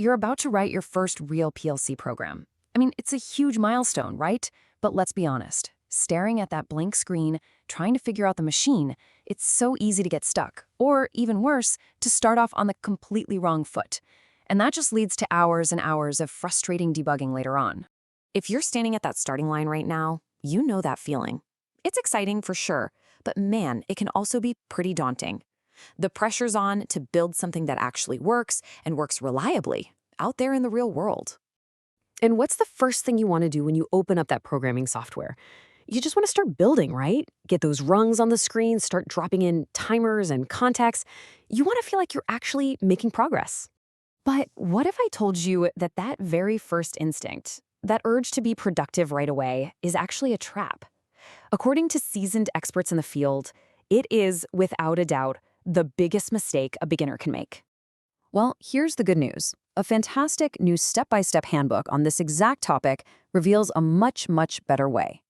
you're about to write your first real PLC program. I mean, it's a huge milestone, right? But let's be honest. Staring at that blank screen, trying to figure out the machine, it's so easy to get stuck. Or, even worse, to start off on the completely wrong foot. And that just leads to hours and hours of frustrating debugging later on. If you're standing at that starting line right now, you know that feeling. It's exciting for sure, but man, it can also be pretty daunting. The pressure's on to build something that actually works and works reliably out there in the real world. And what's the first thing you want to do when you open up that programming software? You just want to start building, right? Get those rungs on the screen, start dropping in timers and contacts. You want to feel like you're actually making progress. But what if I told you that that very first instinct, that urge to be productive right away, is actually a trap? According to seasoned experts in the field, it is, without a doubt, the biggest mistake a beginner can make. Well, here's the good news. A fantastic new step-by-step handbook on this exact topic reveals a much, much better way.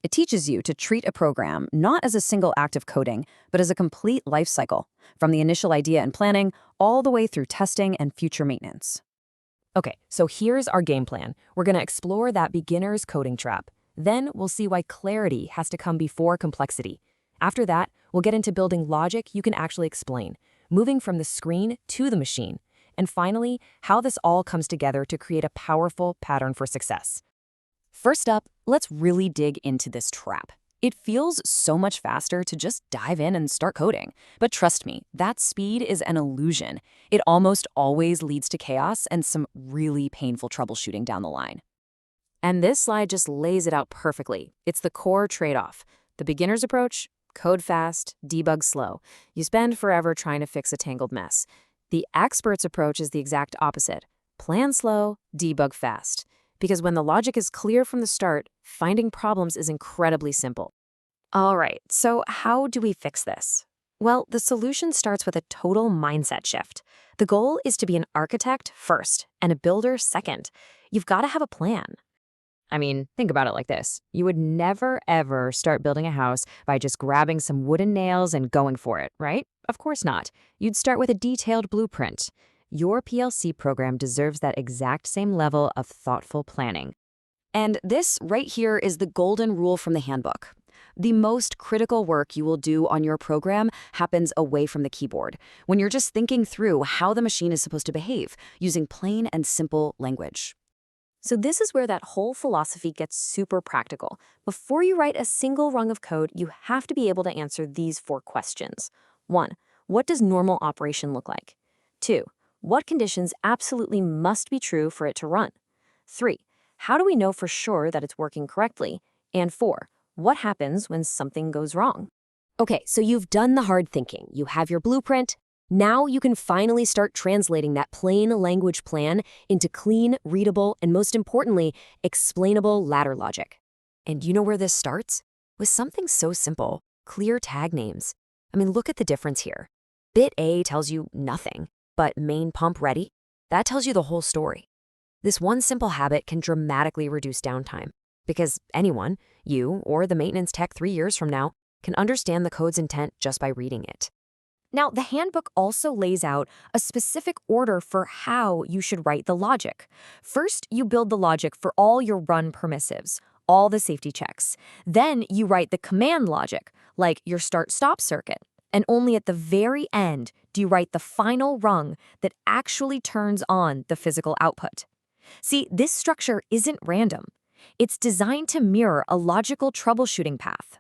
It teaches you to treat a program not as a single act of coding, but as a complete life cycle, from the initial idea and planning all the way through testing and future maintenance. Okay, so here's our game plan. We're going to explore that beginner's coding trap. Then we'll see why clarity has to come before complexity. After that, we'll get into building logic you can actually explain, moving from the screen to the machine, and finally, how this all comes together to create a powerful pattern for success. First up, let's really dig into this trap. It feels so much faster to just dive in and start coding. But trust me, that speed is an illusion. It almost always leads to chaos and some really painful troubleshooting down the line. And this slide just lays it out perfectly. It's the core trade-off. The beginner's approach: code fast, debug slow. You spend forever trying to fix a tangled mess. The expert's approach is the exact opposite. Plan slow, debug fast. Because when the logic is clear from the start, finding problems is incredibly simple. All right, so how do we fix this? Well, the solution starts with a total mindset shift. The goal is to be an architect first and a builder second. You've got to have a plan. I mean, think about it like this. You would never, ever start building a house by just grabbing some wooden nails and going for it, right? Of course not. You'd start with a detailed blueprint. Your PLC program deserves that exact same level of thoughtful planning. And this right here is the golden rule from the handbook. The most critical work you will do on your program happens away from the keyboard, when you're just thinking through how the machine is supposed to behave, using plain and simple language. So this is where that whole philosophy gets super practical. Before you write a single rung of code, you have to be able to answer these 4 questions. 1. What does normal operation look like? 2. What conditions absolutely must be true for it to run? 3. How do we know for sure that it's working correctly? And 4. What happens when something goes wrong? Okay, so you've done the hard thinking. You have your blueprint. Now you can finally start translating that plain language plan into clean, readable, and most importantly, explainable ladder logic. And you know where this starts? With something so simple: clear tag names. I mean, look at the difference here. Bit A tells you nothing, but main pump ready, that tells you the whole story. This one simple habit can dramatically reduce downtime, because anyone, you or the maintenance tech 3 years from now, can understand the code's intent just by reading it. Now, the handbook also lays out a specific order for how you should write the logic. First, you build the logic for all your run permissives, all the safety checks. Then you write the command logic, like your start-stop circuit. And only at the very end do you write the final rung that actually turns on the physical output. See, this structure isn't random. It's designed to mirror a logical troubleshooting path.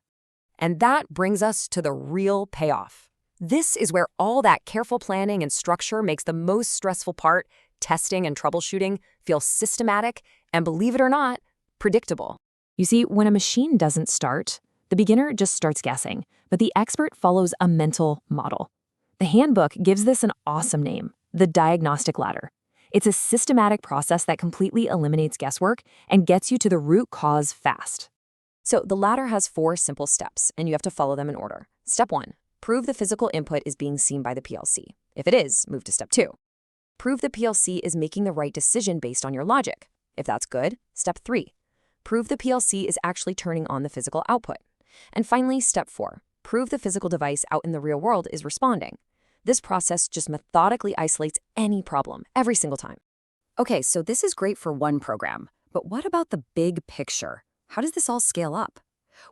And that brings us to the real payoff. This is where all that careful planning and structure makes the most stressful part, testing and troubleshooting, feel systematic and, believe it or not, predictable. You see, when a machine doesn't start, the beginner just starts guessing, but the expert follows a mental model. The handbook gives this an awesome name: the diagnostic ladder. It's a systematic process that completely eliminates guesswork and gets you to the root cause fast. So the ladder has 4 simple steps, and you have to follow them in order. Step 1. Prove the physical input is being seen by the PLC. If it is, move to step 2. Prove the PLC is making the right decision based on your logic. If that's good, step 3. Prove the PLC is actually turning on the physical output. And finally, step 4. Prove the physical device out in the real world is responding. This process just methodically isolates any problem every single time. Okay, so this is great for one program, but what about the big picture? How does this all scale up?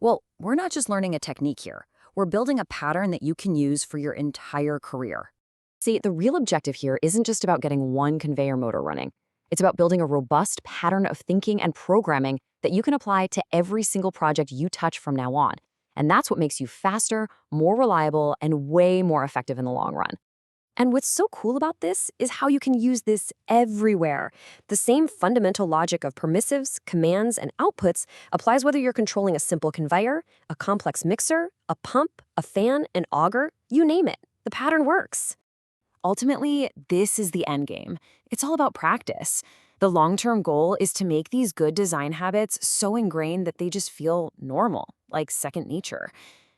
Well, we're not just learning a technique here. We're building a pattern that you can use for your entire career. See, the real objective here isn't just about getting one conveyor motor running. It's about building a robust pattern of thinking and programming that you can apply to every single project you touch from now on. And that's what makes you faster, more reliable, and way more effective in the long run. And what's so cool about this is how you can use this everywhere. The same fundamental logic of permissives, commands, and outputs applies whether you're controlling a simple conveyor, a complex mixer, a pump, a fan, an auger, you name it. The pattern works. Ultimately, this is the end game. It's all about practice. The long-term goal is to make these good design habits so ingrained that they just feel normal, like second nature.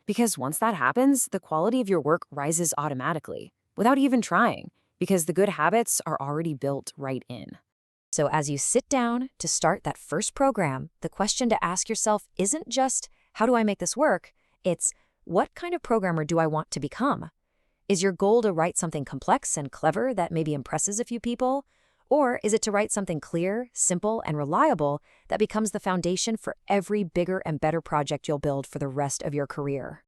Because once that happens, the quality of your work rises automatically, without even trying, because the good habits are already built right in. So as you sit down to start that first program, the question to ask yourself isn't just, how do I make this work? It's, what kind of programmer do I want to become? Is your goal to write something complex and clever that maybe impresses a few people? Or is it to write something clear, simple, and reliable that becomes the foundation for every bigger and better project you'll build for the rest of your career?